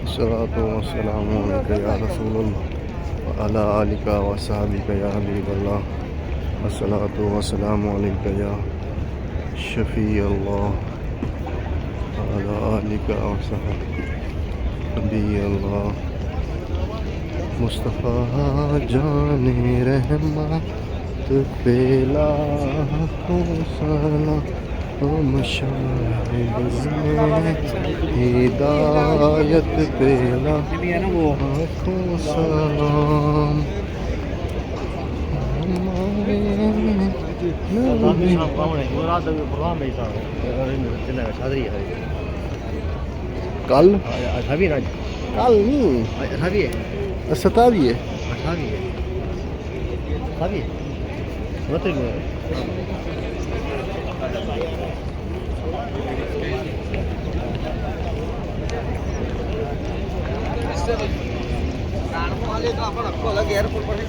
الصلاة والسلام عليك يا رسول الله وعلى آلك وصحبك يا حبيب الله الصلاة والسلام عليك يا شفيع الله وعلى آلك وصحبك نبي الله مصطفیٰ جان رحمت پہ لاکھوں سلام شاہد ہدایت پہ لاکھوں سلام ہمارے نبی کل کل نہیں 27 એરપોર્ટ પરથી